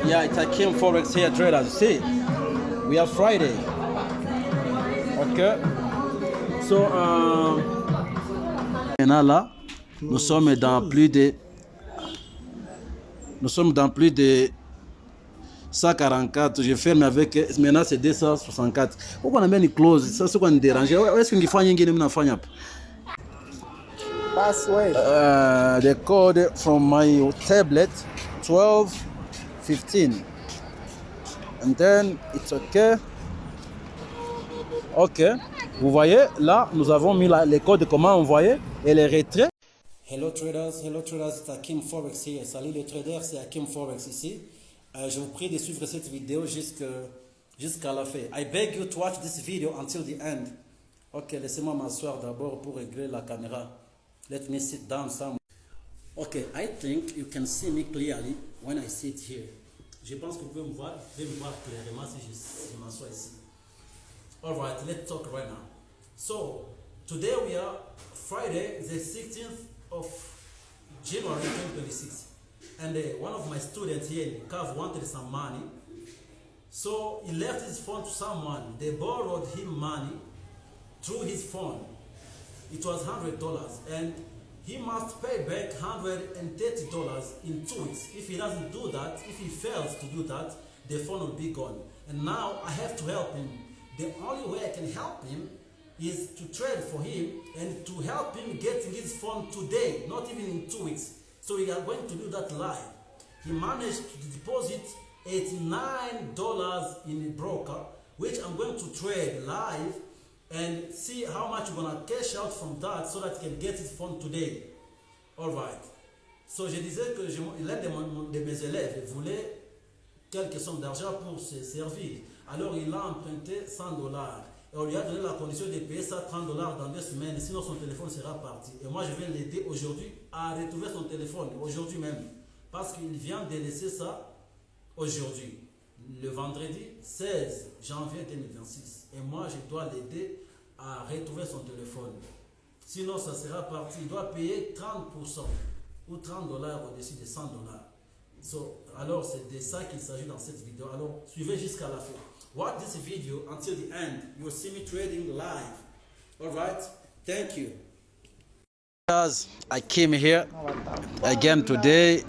Yeah, it's Akim Forex here traders. See, we are Friday. Ok. So, maintenant là, nous sommes dans plus de 144. Je ferme avec maintenant c'est 264. Pourquoi on a mis une close? Ça c'est quoi nous dérange? Est-ce qu'on fait une game na Password. The code from my tablet 12:15 and then it's okay. Ok, vous voyez là nous avons mis les codes comment envoyer et les retraits. Hello traders, c'est Akim Forex here. Salut les traders, c'est Akim Forex ici. Je vous prie de suivre cette vidéo jusqu'à la fin. I beg you to watch this video until the end. Ok, laissez-moi m'asseoir d'abord pour régler la caméra. Let me sit down somewhere. Okay, I think you can see me clearly when I sit here. Je pense que vous pouvez me voir clairement si je m'assois ici. Alright, let's talk right now. So, today we are Friday, the 16th of January 2026. And one of my students here in Cav wanted some money. So, he left his phone to someone. They borrowed him money through his phone. It was $100 and he must pay back $130 in 2 weeks. If he doesn't do that, if he fails to do that, the phone will be gone. And now I have to help him. The only way I can help him is to trade for him and to help him getting his phone today, not even in 2 weeks. So we are going to do that live. He managed to deposit $89 in the broker, which I'm going to trade live and see how much you're gonna cash out from that so that he can get his phone today. Alright. So je disais que l'un de mes élèves voulait quelques sommes d'argent pour se servir. Alors il a emprunté $100 et on lui a donné la condition de payer ça $30 dans 2 semaines, sinon son téléphone sera parti. Et moi je vais l'aider aujourd'hui à retrouver son téléphone, aujourd'hui même, parce qu'il vient de laisser ça aujourd'hui. Le vendredi 16 janvier 2026 et moi je dois l'aider à retrouver son téléphone, sinon ça sera parti. Il doit payer 30% ou $30 au-dessus de $100. Alors c'est de ça qu'il s'agit dans cette vidéo. Alors suivez jusqu'à la fin. Watch this video until the end. You'll see me trading live. Alright, thank you. Guys, I came here again today.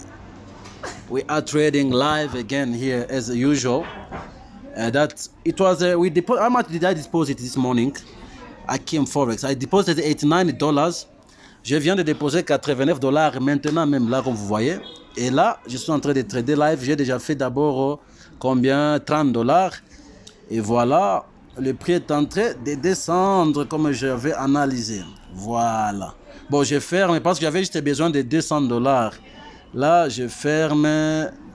We are trading live again here as usual. That it was how much did I deposit this morning? I came Forex. I deposited $89. Je viens de déposer $89 maintenant même là comme vous voyez. Et là, je suis en train de trader live. J'ai déjà fait d'abord combien? $30. Et voilà, le prix est en train de descendre comme j'avais analysé. Voilà. Bon, je ferme parce que j'avais juste besoin de $200. Là, je ferme.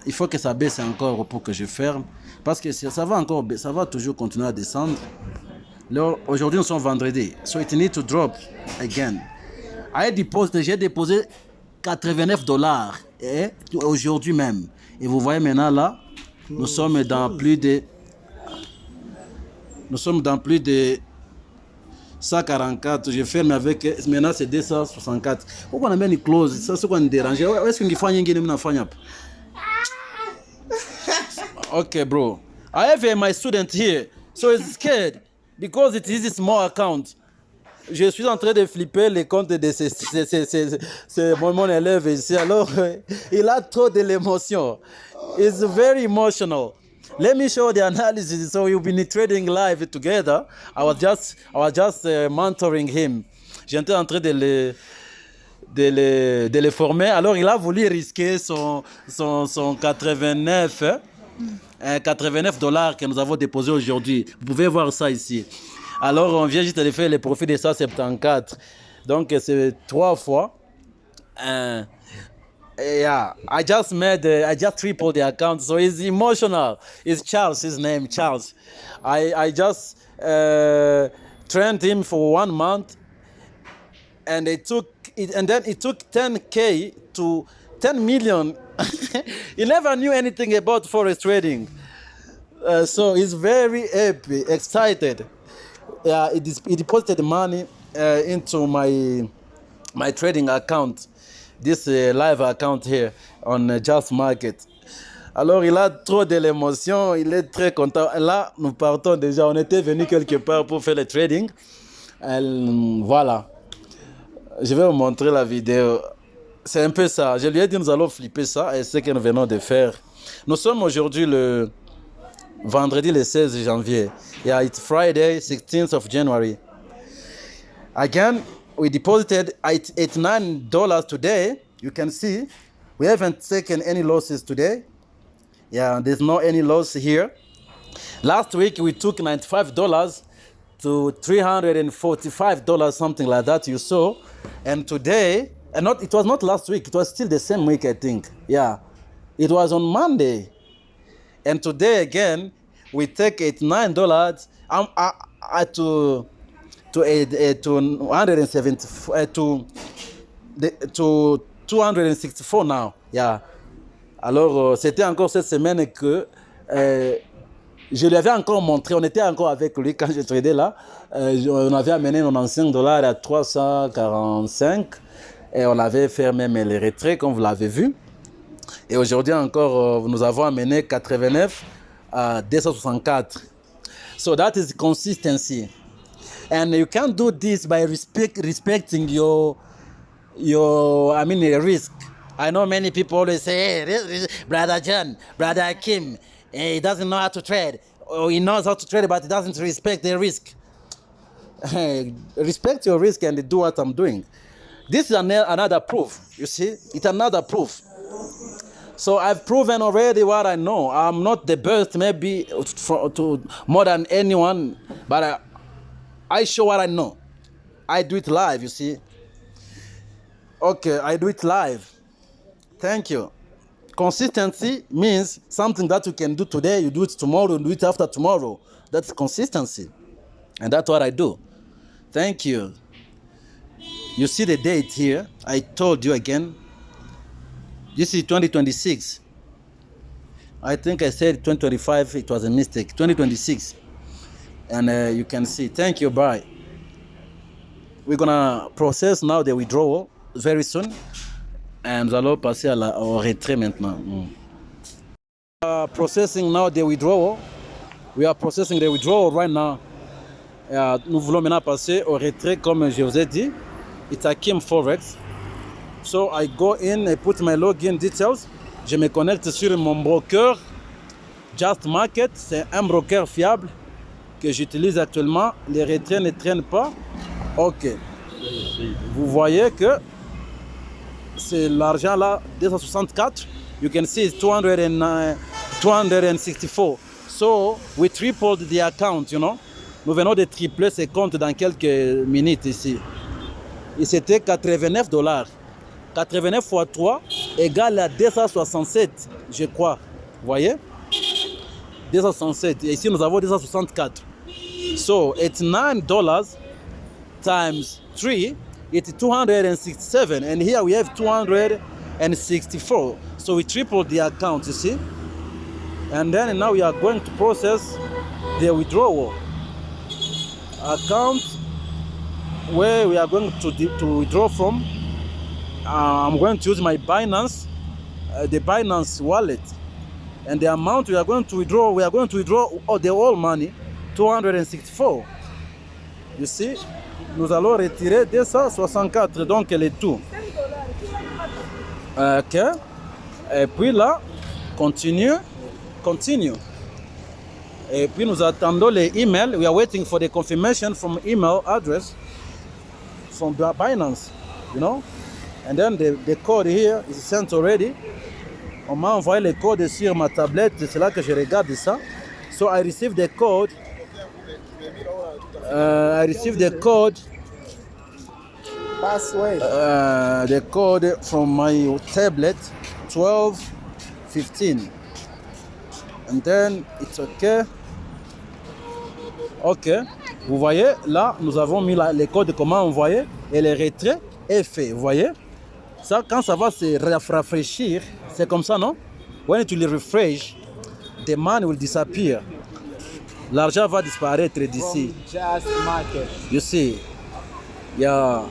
Il faut que ça baisse encore pour que je ferme. Parce que ça va encore, ça va toujours continuer à descendre. Aujourd'hui, nous sommes vendredi. So it need to drop again. J'ai déposé $89 aujourd'hui même. Et vous voyez maintenant là, nous sommes dans plus de 144. Je ferme avec maintenant c'est 264. Pourquoi on a mis une close? Ça c'est quoi nous dérange? Est-ce qu'on fait une game na fanya? Okay, bro. I have my student here, so he's scared because it is a small account. Je suis en train de flipper les comptes de mon élève ici. Alors, il a trop de l'émotion. It's very emotional. Let me show the analysis. So we've been trading live together. I was just mentoring him. J'étais en train de le former. Alors, il a voulu risquer son $89 que nous avons déposé aujourd'hui. Vous pouvez voir ça ici. Alors, on vient juste de faire le profit de 174. Donc, c'est 3 fois. Yeah, I just tripled the account. So, it's emotional. It's Charles, his name, Charles. I just trained him for 1 month. And then it took 10K to 10 million. He never knew anything about forex trading. So, he's very happy, excited. He deposited money into my trading account, this live account here on Just Market. Alors, il a trop de l'émotion, il est très content. Là, nous partons déjà. On était venu quelque part pour faire le trading. Voilà. Je vais vous montrer la vidéo. C'est un peu ça. Je lui ai dit, nous allons flipper ça et c'est ce que nous venons de faire. Nous sommes aujourd'hui le vendredi le 16 janvier. Yeah, it's Friday, 16th of January. Again, we deposited $89 today. You can see we haven't taken any losses today. Yeah, there's no any loss here. Last week we took $95 to $345, something like that you saw. And today, it was not last week, it was still the same week, I think. Yeah, it was on Monday. And today again, we take $89 to 264 now. Yeah. Alors, c'était encore cette semaine que je lui avais encore montré, on était encore avec lui quand je tradais là. On avait amené $95 à 345 et on avait fait même les retraits, comme vous l'avez vu. Et aujourd'hui encore, nous avons amené 89 à 264. So that is consistency. And you can't do this by respecting your risk. I know many people always say, hey, Brother John, Brother Kim, he doesn't know how to trade. Or he knows how to trade, but he doesn't respect the risk. Respect your risk and do what I'm doing. This is another proof, you see? It's another proof. So I've proven already what I know. I'm not the best, maybe more than anyone, but I show what I know. I do it live, you see? Okay, I do it live. Thank you. Consistency means something that you can do today, you do it tomorrow, you do it after tomorrow. That's consistency. And that's what I do. Thank you. You see the date here. I told you again. This is 2026. I think I said 2025. It was a mistake. 2026. And you can see. Thank you. Bye. We're going to process now the withdrawal very soon. And nous allons passer au retrait maintenant. Processing now the withdrawal. We are processing the withdrawal right now. Nous voulons maintenant passer au retrait comme je vous ai dit. It's a Kim Forex. So I go in, I put my login details. Je me connecte sur mon broker. Just Market, c'est un broker fiable que j'utilise actuellement. Les retraits ne traînent pas. Ok. Vous voyez que c'est l'argent là, 264. You can see it's 264. So we tripled the account, you know. Nous venons de tripler ces comptes dans quelques minutes ici. Et c'était $89. 89 fois 3 égale à 267, je crois. Vous voyez? 267. Et ici, nous avons 264. So, it's $9 times 3. It's 267. And here we have 264. So, we tripled the account, you see? And then now we are going to process the withdrawal. Account where we are going to withdraw from. I'm going to use my Binance, the Binance wallet, and the amount we are going to withdraw the whole money, 264. You see, nous allons retirer 264, donc le tout. Ok, et puis là, continue. Et puis nous attendons les emails. We are waiting for the confirmation from email address from the Binance, you know. And then the code here is sent already. On m'a envoyé le code sur ma tablette, c'est là que je regarde ça. So I received the code. Password. The code from my tablet, 12:15. And then it's okay. Ok. Vous voyez, là, nous avons mis les codes comment envoyer et le retrait est fait. Vous voyez? Ça, quand ça va se rafraîchir, c'est comme ça, non? When you refresh, the money will disappear. L'argent va disparaître d'ici. Just Market. You see? Yeah.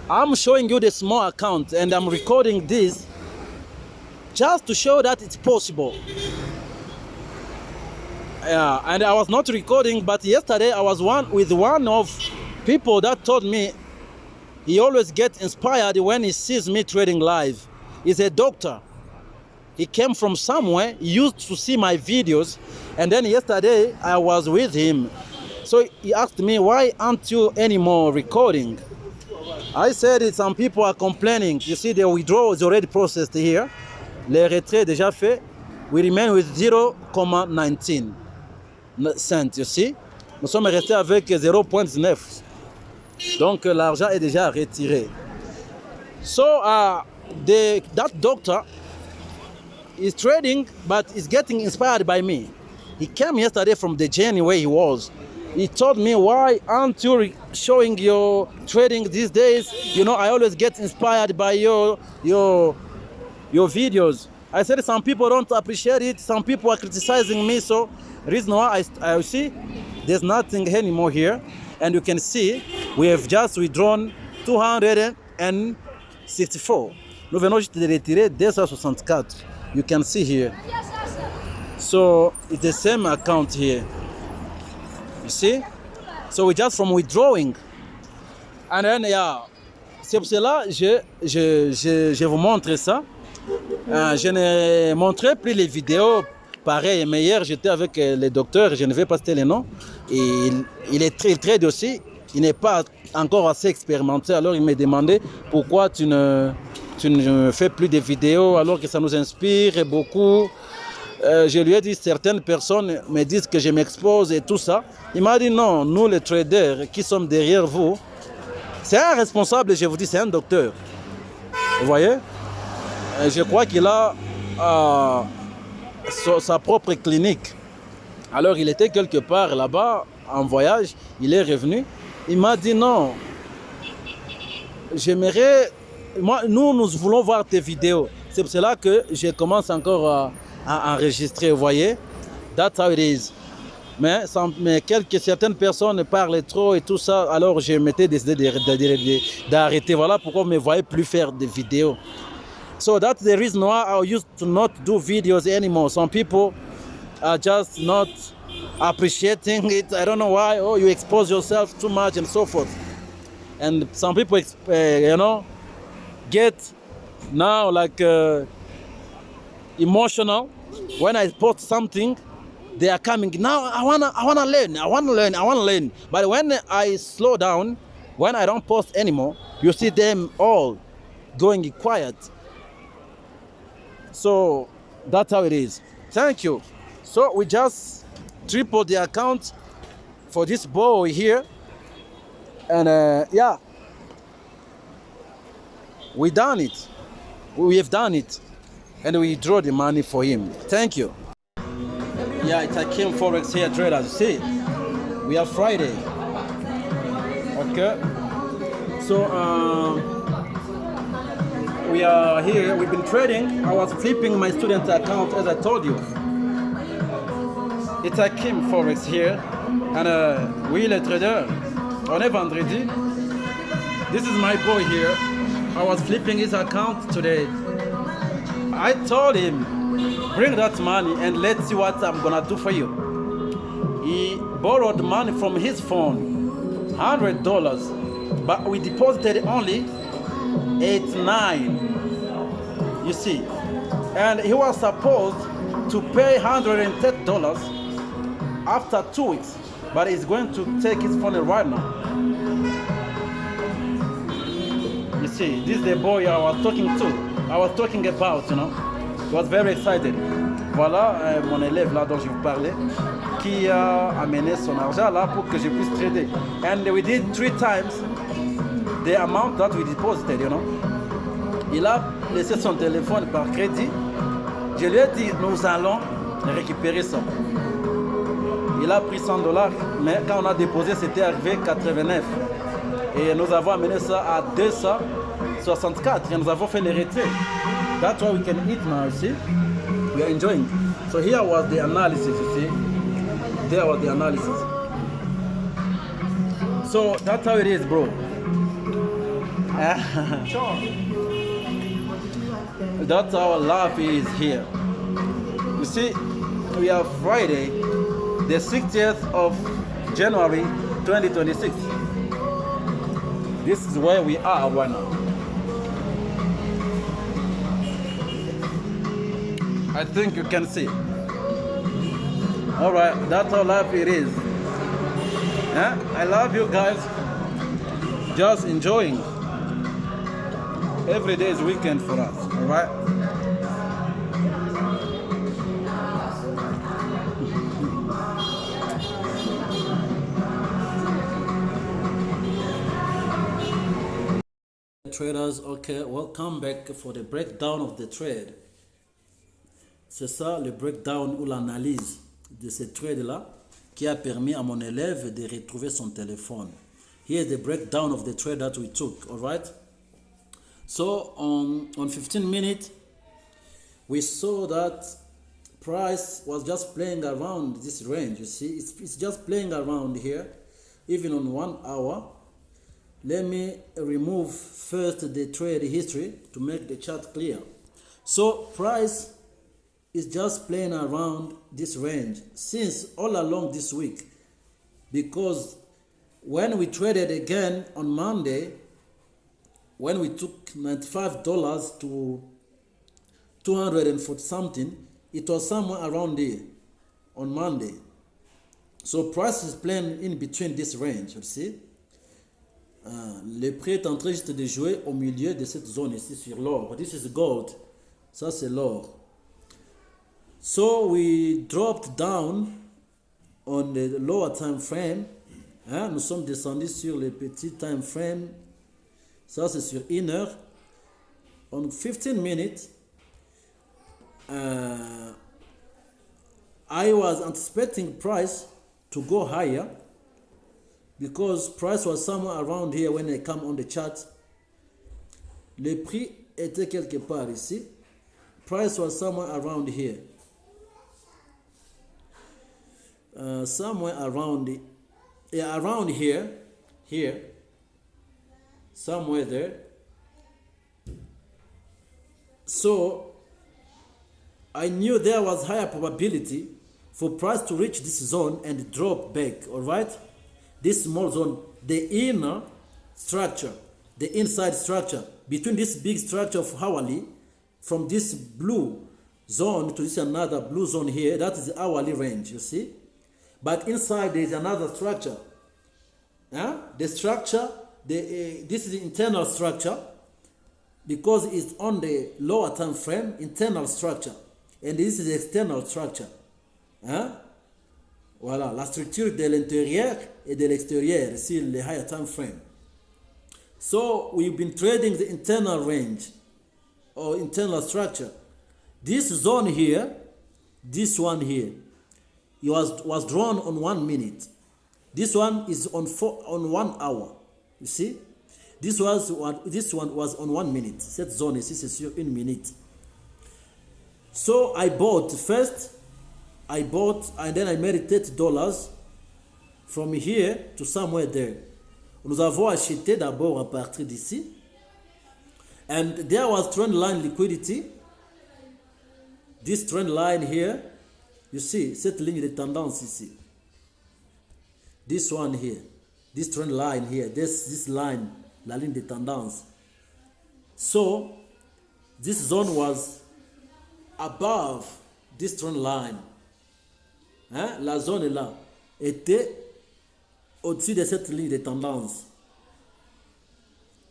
I'm showing you the small account and I'm recording this just to show that it's possible. Yeah, and I was not recording, but yesterday I was with one of people that told me he always gets inspired when he sees me trading live. He's a doctor. He came from somewhere, he used to see my videos, and then yesterday I was with him. So he asked me, why aren't you anymore recording? I said it, some people are complaining. You see, the withdrawal is already processed here. Le retrait déjà fait. We remain with 0,19 cents, you see. Nous sommes restés avec 0,9. Donc l'argent est déjà retiré. So that doctor is trading, but is getting inspired by me. He came yesterday from the journey where he was. He told me, why aren't you showing your trading these days? You know, I always get inspired by your videos. I said some people don't appreciate it. Some people are criticizing me. So reason why I see there's nothing anymore here. And you can see we have just withdrawn 264. Nous venons juste de retirer 264. You can see here. So it's the same account here. You see? So we just from withdrawing. And then, yeah. C'est pour cela que je vous montre ça. Je ne montrerai plus les vidéos pareilles, mais hier j'étais avec le docteur, je ne vais pas citer les noms. Et il trade aussi. Il n'est pas encore assez expérimenté. Alors il m'a demandé pourquoi tu ne fais plus de vidéos alors que ça nous inspire beaucoup. Je lui ai dit, certaines personnes me disent que je m'expose et tout ça. Il m'a dit non, nous les traders qui sommes derrière vous, c'est un responsable, je vous dis, c'est un docteur. Vous voyez? Je crois qu'il a sa propre clinique. Alors il était quelque part là-bas en voyage, il est revenu. Il m'a dit non, j'aimerais, nous voulons voir tes vidéos. C'est pour cela que je commence encore à enregistrer, vous voyez. That's how it is. Mais certaines personnes parlent trop et tout ça, alors je m'étais décidé d'arrêter. Voilà pourquoi vous ne me voyez plus faire des vidéos. So that's the reason why I used to not do videos anymore. Some people are just not appreciating it. I don't know why. Oh, you expose yourself too much and so forth. And some people, you know, get now like emotional. When I post something, they are coming. Now I wanna learn. But when I slow down, when I don't post anymore, you see them all going quiet. So that's how it is. Thank you. So we just tripled the account for this boy here. And yeah, we have done it. And we draw the money for him. Thank you. Yeah, it's Akim Forex here, traders. See, we have Friday. Okay. So we are here. We've been trading. I was flipping my student account as I told you. It's Akim Forex here, and oui, les traders. On est vendredi. This is my boy here. I was flipping his account today. I told him, bring that money and let's see what I'm gonna do for you. He borrowed money from his phone, $100, but we deposited only 89. You see, and he was supposed to pay $130 after 2 weeks, but he's going to take his phone right now. You see, this is the boy I was talking about, you know. He was very excited. Voilà mon élève là dont je vous parlais, qui a amené son argent là pour que je puisse trader. And we did 3 times the amount that we deposited, you know. Il a laissé son téléphone par crédit. Je lui ai dit, nous allons récupérer ça. Il a pris $100, mais quand on a déposé, c'était arrivé 89. Et nous avons amené ça à 264 et nous avons fait les retraits. That's why we can eat now, you see. We are enjoying. So here was the analysis, you see. There was the analysis. So that's how it is, bro. that's how life is here. You see, we have Friday, the 60th of January 2026. This is where we are right now. I think you can see. Alright, that's how life it is. Yeah? I love you guys. Just enjoying. Every day is weekend for us. Alright? Traders, okay, welcome back for the breakdown of the trade. C'est ça le breakdown ou l'analyse de ce trade-là qui a permis à mon élève de retrouver son téléphone. Here's the breakdown of the trade that we took, all right? So on 15 minutes, we saw that price was just playing around this range. You see, it's just playing around here, even on 1 hour. Let me remove first the trade history to make the chart clear. So price is just playing around this range since all along this week, because when we traded again on Monday, when we took $95 to 240 something, it was somewhere around there on Monday. So price is playing in between this range, you see. Le prix est en train juste de jouer au milieu de cette zone ici sur l'or. This is gold. Ça c'est l'or. So we dropped down on the lower time frame. Nous sommes descendus sur le petit time frame. Ça c'est sur 1 heure. On 15 minutes, I was anticipating price to go higher, because price was somewhere around here when I come on the chart. Le prix était quelque part ici. Price was somewhere around here. Somewhere around here, somewhere there. So I knew there was higher probability for price to reach this zone and drop back, all right? This small zone, the inner structure, the inside structure, between this big structure of hourly, from this blue zone to this another blue zone here, that is the hourly range, you see? But inside there is another structure. The structure, this is the internal structure, because it's on the lower time frame, internal structure. And this is the external structure. Voilà, la structure de l'intérieur et de l'extérieur sur le higher time frame. So we've been trading the internal range or internal structure. This zone here, this one here, it was drawn on 1 minute. This one is on 1 hour. You see, this one was on 1 minute. Cette zone ici c'est sur 1 minute. So I bought and then I made $30 from here to somewhere there. Nous avons acheté d'abord à partir d'ici. And there was trend line liquidity. This trend line here, you see, cette ligne de tendance ici. This one here, this trend line here, this line, la ligne de tendance. So this zone was above this trend line. La zone là était au-dessus de cette ligne de tendance.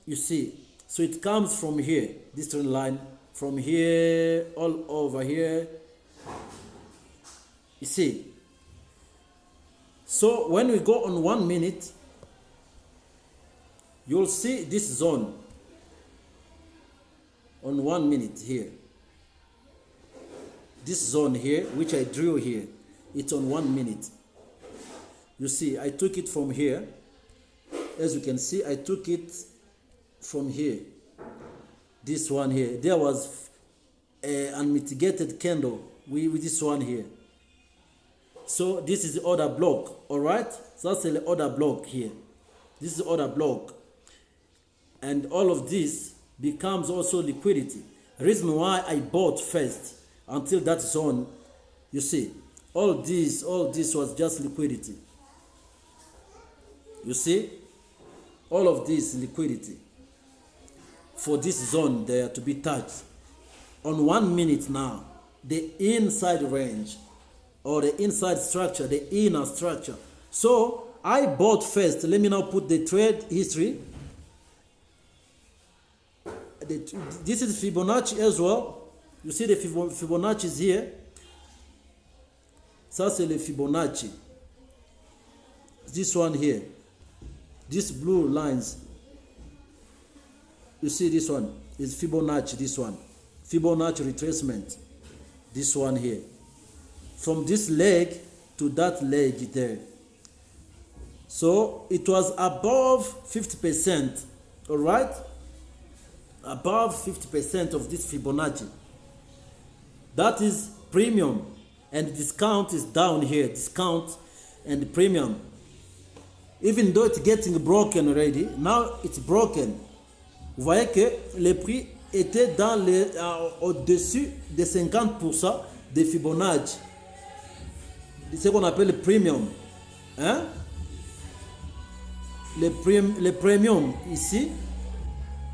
You see, so it comes from here, this trend line, from here all over here. You see, so when we go on 1 minute, you'll see this zone on 1 minute here. This zone here, which I drew here, it's on 1 minute. You see, I took it from here. As you can see, I took it from here. This one here. There was an unmitigated candle with this one here. So this is the order block, all right? So that's the order block here. This is the order block. And all of this becomes also liquidity. Reason why I bought first until that zone, you see, all this was just liquidity. You see, all of this liquidity for this zone there to be touched on 1 minute now, the inside range or the inside structure, the inner structure. So I bought first. Let me now put the trade history. This is Fibonacci as well. You see the Fibonacci is here. Ça c'est le Fibonacci. This one here. These blue lines. You see this one is Fibonacci, this one. Fibonacci retracement. This one here. From this leg to that leg there. So it was above 50%. All right? Above 50% of this Fibonacci. That is premium. And discount is down here. Discount and premium. Even though it's getting broken already, now it's broken. Vous voyez que les prix étaient dans les au-dessus de 50% de Fibonacci. C'est ce qu'on appelle le premium. Hein? Le premium ici.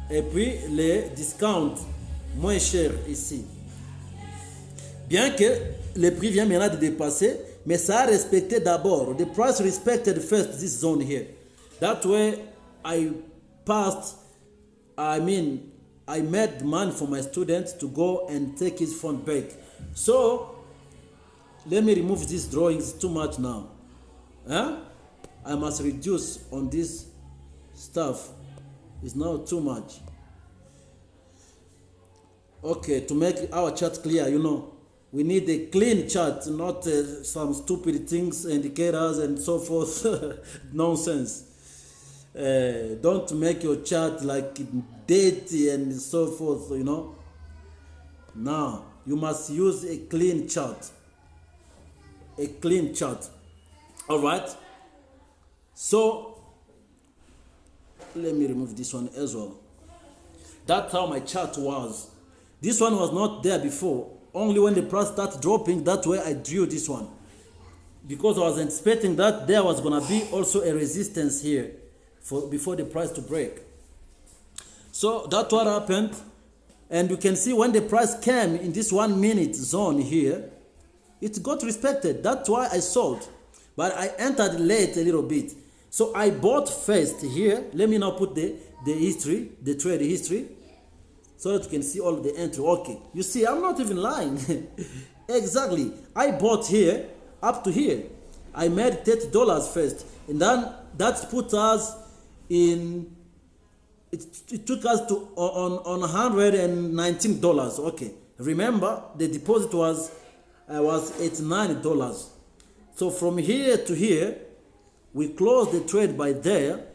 Et puis les discounts moins chers ici. Bien que le prix vient maintenant de dépasser, mais ça a respecté d'abord. The price respected first this zone here. That way I made money for my students to go and take his phone back. So let me remove these drawings too much now. Huh? I must reduce on this stuff. It's now too much. Okay, to make our chart clear, you know, we need a clean chart, not some stupid things, indicators and so forth. Nonsense. Don't make your chart like dirty and so forth, you know. Now, you must use a clean chart. A clean chart. All right? So, let me remove this one as well. That's how my chart was. This one was not there before. Only when the price started dropping, that's where I drew this one. Because I was anticipating that there was going to be also a resistance here before the price to break. So that's what happened. And you can see when the price came in this 1 minute zone here, it got respected. That's why I sold. But I entered late a little bit. So I bought first here. Let me now put the history, the trade history, so that you can see all the entry. Okay, you see, I'm not even lying. Exactly. I bought here up to here. I made $30 first, and then that put us in. It took us to on $119. Okay, remember the deposit was $89. So from here to here, we closed the trade by there.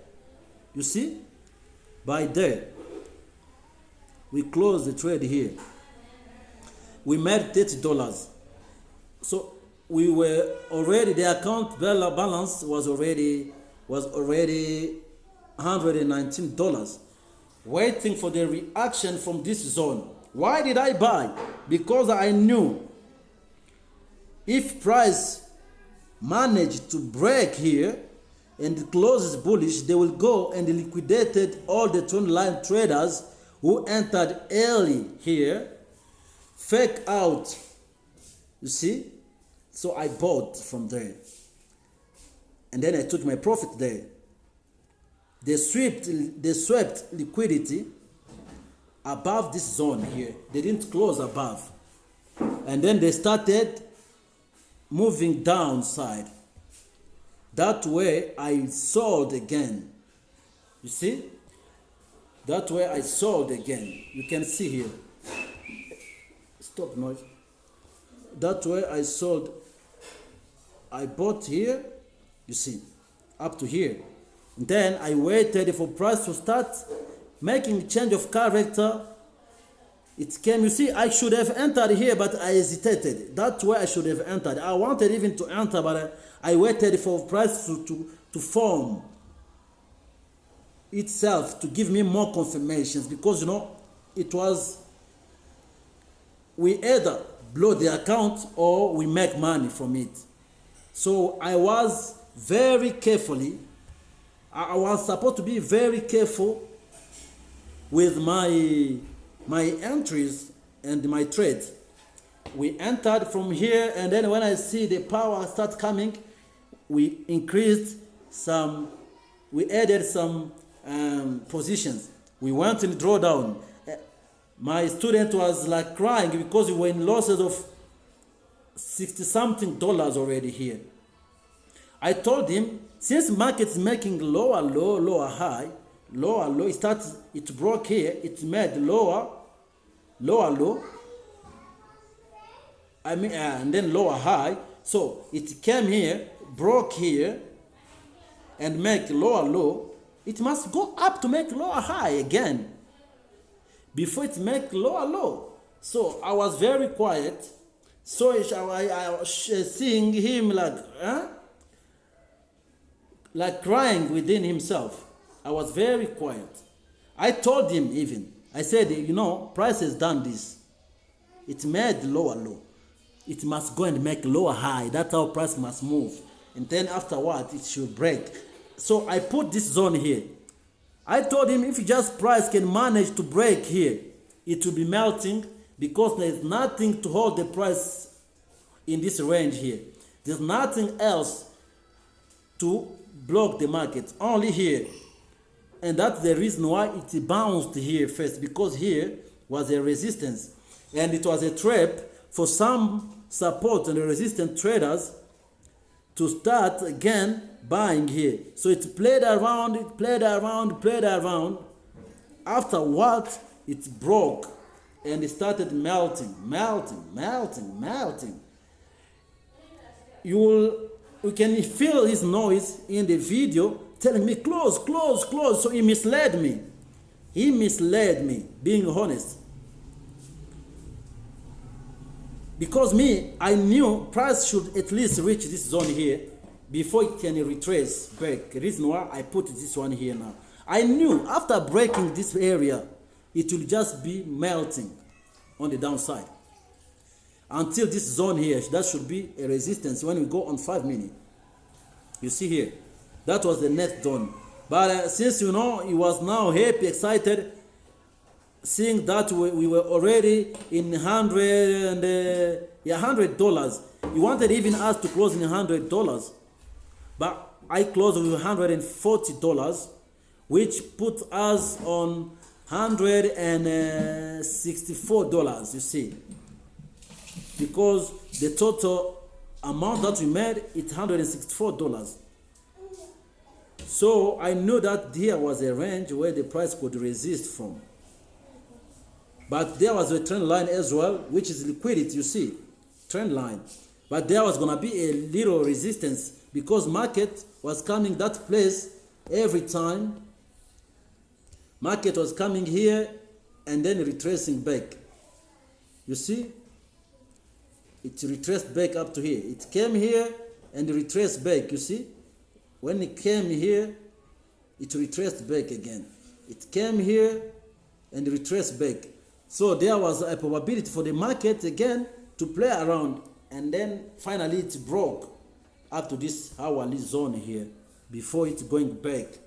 You see, by there. We closed the trade here. We made $30. So we were already, the account balance was already $119. Waiting for the reaction from this zone. Why did I buy? Because I knew if price managed to break here and closes bullish, they will go and liquidated all the trend line traders who entered early here, fake out, you see? So I bought from there. And then I took my profit there. They swept liquidity above this zone here. They didn't close above. And then they started moving downside. That way I sold again. You see? That way I sold again. You can see here. Stop noise. That way I sold. I bought here. You see, up to here. Then I waited for price to start making change of character. It came. You see, I should have entered here, but I hesitated. That's where I should have entered. I wanted even to enter, but I waited for price to form itself to give me more confirmations, because you know it was we either blow the account or we make money from it. So I was very carefully, I was supposed to be very careful with my entries and my trades. We entered from here, and then when I see the power start coming, we increased some, we added some positions. We went in drawdown. My student was like crying because we were in losses of $60-something already here. I told him, since market is making lower low, lower high, lower low, it broke here, it made lower, lower low, and then lower high. So it came here, broke here, and make lower low. It must go up to make lower high again before it make lower low. So I was very quiet. So I was seeing him like crying within himself. I was very quiet. I told him even, I said, you know, price has done this. It made lower low. It must go and make lower high. That's how price must move. And then afterward, it should break. So I put this zone here. I told him if just price can manage to break here, it will be melting because there is nothing to hold the price in this range here. There's nothing else to block the market, only here. And that's the reason why it bounced here first, because here was a resistance. And it was a trap for some support and resistant traders to start again buying here. So it played around, it played around, played around. After what, it broke and it started melting, melting, melting, melting. You can feel his noise in the video telling me close, close, close. So he misled me. He misled me, being honest. Because I knew price should at least reach this zone here before it can retrace back. The reason why I put this one here now. I knew after breaking this area, it will just be melting on the downside. Until this zone here, that should be a resistance when we go on 5 minutes. You see here, that was the next zone. But since you know, he was now happy, excited, seeing that we were already in $100. He wanted even us to close in $100, but I closed with $140, which put us on $164. You see, because the total amount that we made is $164. So I knew that here was a range where the price could resist from. But there was a trend line as well, which is liquidity, you see, trend line. But there was going to be a little resistance because market was coming that place every time. Market was coming here and then retracing back. You see? It retraced back up to here. It came here and retraced back, you see? When it came here, it retraced back again. It came here and retraced back. So there was a probability for the market again to play around, and then finally it broke up to this hourly zone here before it going back.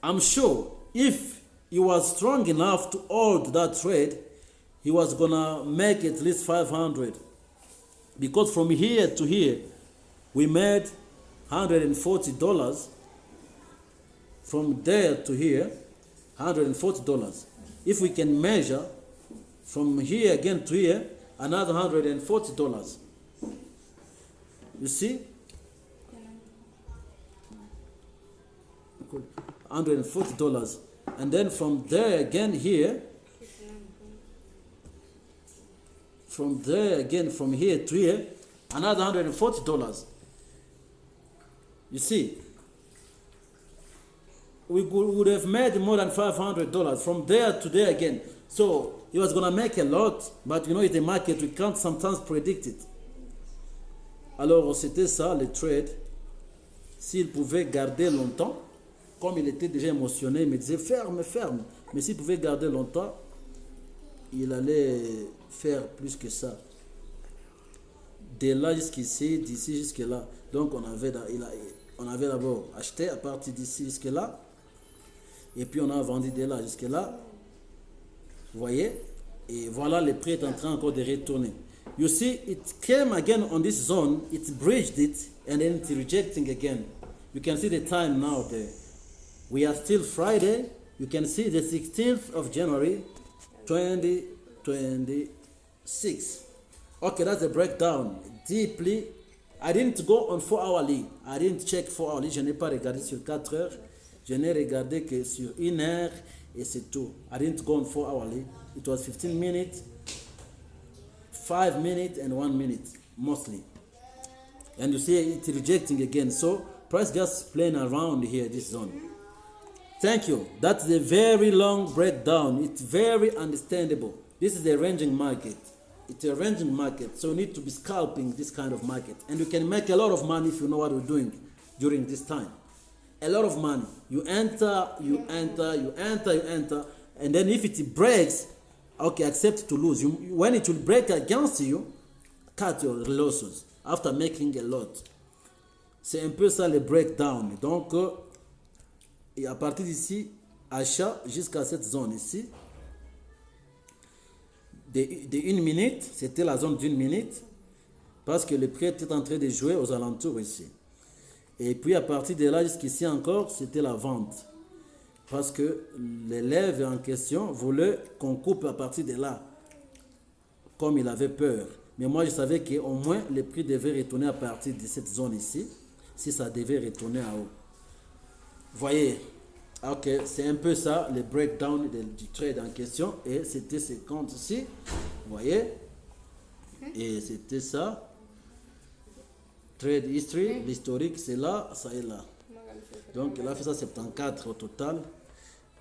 I'm sure if he was strong enough to hold that trade, he was gonna make at least 500, because from here to here we made $140. From there to here, $140. If we can measure from here again to here, another $140. You see? $140. And then from there again here, from there again, from here to here, another $140. You see? We would have made more than $500 from there to there again. So he was going to make a lot, but you know, in the market, we can't sometimes predict it. Alors, c'était ça, le trade. S'il pouvait garder longtemps, comme il était déjà émotionné, il me disait ferme, ferme. Mais s'il pouvait garder longtemps, il allait faire plus que ça. De là jusqu'ici, d'ici jusque là. Donc on avait d'abord acheté à partir d'ici jusque là. Et puis on a vendu de là jusque là. Vous voyez? Et voilà, le prix est en train encore de retourner. You see, it came again on this zone, it bridged it, and then it's rejecting again. You can see the time now there. We are still Friday. You can see the 16th of January, 2026. Okay, that's the breakdown. Deeply. I didn't go on 4 hourly. I didn't check 4 hourly. Je n'ai pas regardé sur 4 heures. Je n'ai regardé que sur 1 heure et c'est tout. I didn't go on 4 hourly. It was 15 minutes, 5 minutes, and 1 minute, mostly. And you see it's rejecting again. So price just playing around here, this zone. Thank you. That's a very long breakdown. It's very understandable. This is a ranging market. It's a ranging market. So you need to be scalping this kind of market. And you can make a lot of money if you know what you're doing during this time. A lot of money. You enter. And then if it breaks, okay, accept to lose. When it will break against you, cut your losses after making a lot. C'est un peu ça le breakdown. Donc, et à partir d'ici, achat jusqu'à cette zone ici, de 1 minute, c'était la zone d'1 minute, parce que le prix était en train de jouer aux alentours ici. Et puis à partir de là jusqu'ici encore, c'était la vente. Parce que l'élève en question voulait qu'on coupe à partir de là, comme il avait peur. Mais moi, je savais qu'au moins, le prix devait retourner à partir de cette zone ici, si ça devait retourner en haut. Voyez, ok, c'est un peu ça, le breakdown du trade en question. Et c'était ces comptes ici, vous voyez. Et c'était ça. Trade history, l'historique, c'est là, ça est là. Donc, il a fait ça 74 au total.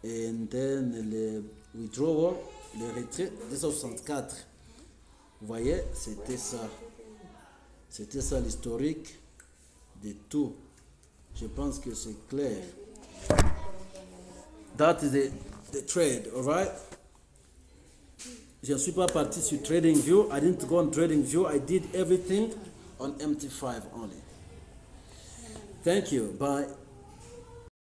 Et then le withdrawal, le retrait, 264. Vous voyez, c'était ça. C'était ça l'historique de tout. Je pense que c'est clair. That is the trade, alright? Je ne suis pas parti sur TradingView. I didn't go on TradingView. I did everything on MT5 only. Thank you. Bye.